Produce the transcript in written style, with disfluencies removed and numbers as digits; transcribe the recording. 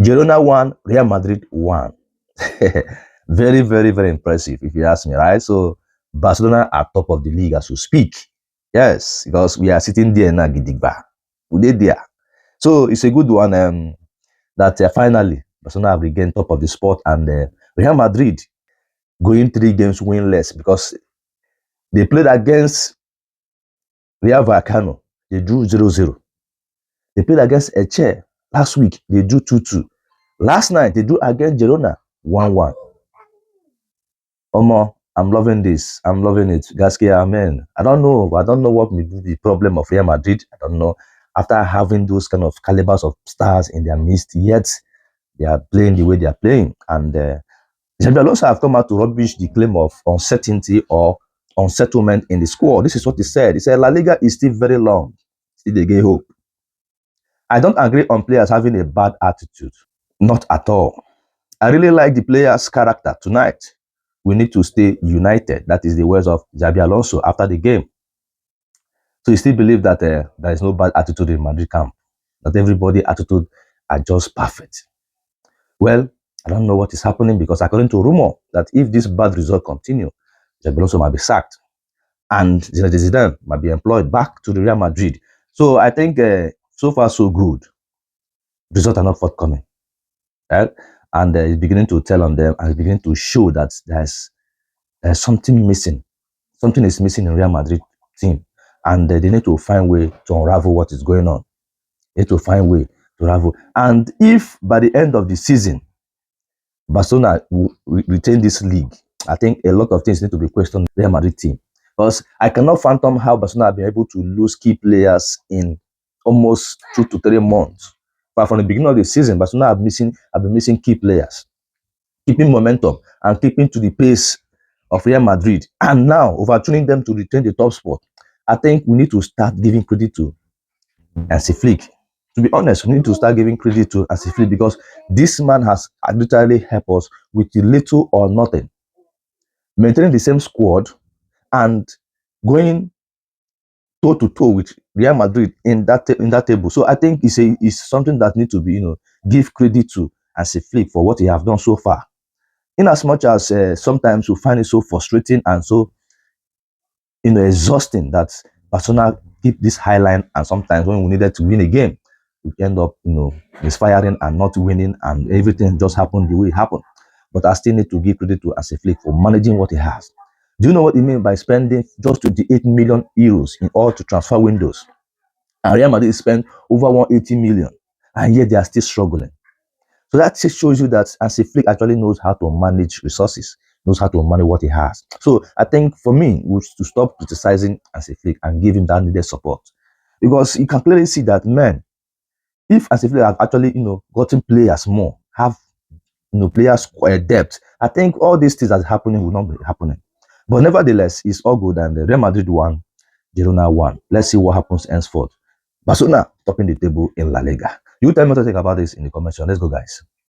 Girona won, Real Madrid won. Very, very, very impressive, if you ask me, right? So Barcelona are top of the league as we speak. Yes, because we are sitting there now, Gidigba. We did there. So it's a good one that finally Barcelona have regained top of the sport, and Real Madrid going 3 games winless because they played against Real Vallecano. They drew 0-0. They played against Eche last week. They drew 2-2. Last night, they drew against Girona 1-1. Omo, I'm loving this. I'm loving it. Gaskia, amen. I don't know. I don't know what may be the problem of Real Madrid. I don't know. After having those kind of calibers of stars in their midst, yet they are playing the way they are playing. And Xabi Alonso have come out to rubbish the claim of uncertainty or unsettlement in the squad. This is what he said. He said, La Liga is still very long. Still they get hope. I don't agree on players having a bad attitude. Not at all. I really like the players' character tonight. We need to stay united. That is the words of Xabi Alonso after the game. So you still believe that there is no bad attitude in Madrid camp. That everybody's attitude are just perfect. Well, I don't know what is happening because according to rumor that if this bad result continue, Xabi Alonso might be sacked and Zinedine Zidane might be employed back to the Real Madrid. So I think so far so good. Results are not forthcoming. Right? And it's beginning to tell on them and it's beginning to show that there's something missing. Something is missing in Real Madrid team. And they need to find a way to unravel what is going on. They need to find a way to unravel. And if by the end of the season, Barcelona will retain this league, I think a lot of things need to be questioned in the Real Madrid team. Because I cannot fathom how Barcelona have been able to lose key players in almost 2 to 3 months. But from the beginning of the season, Barcelona have been missing key players, keeping momentum and keeping to the pace of Real Madrid, and now overturning them to retain the top spot. I think we need to start giving credit to Hansi Flick. To be honest, we need to start giving credit to Hansi Flick because this man has literally helped us with little or nothing, maintaining the same squad and going toe to toe with Real Madrid in that table. So I think it's something that needs to be give credit to Hansi Flick for what he have done so far. In as much as sometimes we find it so frustrating and so exhausting that Barcelona keep this high line, and sometimes when we needed to win a game, we end up misfiring and not winning, and everything just happened the way it happened. But I still need to give credit to Hansi Flick for managing what he has. Do you know what he means by spending just 28 million euros in all to transfer windows? And Real Madrid spent over 180 million, and yet they are still struggling. So that just shows you that Hansi Flick actually knows how to manage resources, knows how to manage what he has. So I think for me, we should stop criticizing Hansi Flick and give him that needed support. Because you can clearly see that, man, if Hansi Flick have actually, gotten players more, have, players depth, I think all these things that are happening will not be happening. But nevertheless, it's all good, and Real Madrid won, Girona won. Let's see what happens henceforth. Barcelona topping the table in La Liga. You tell me what you think about this in the comment section. Let's go, guys.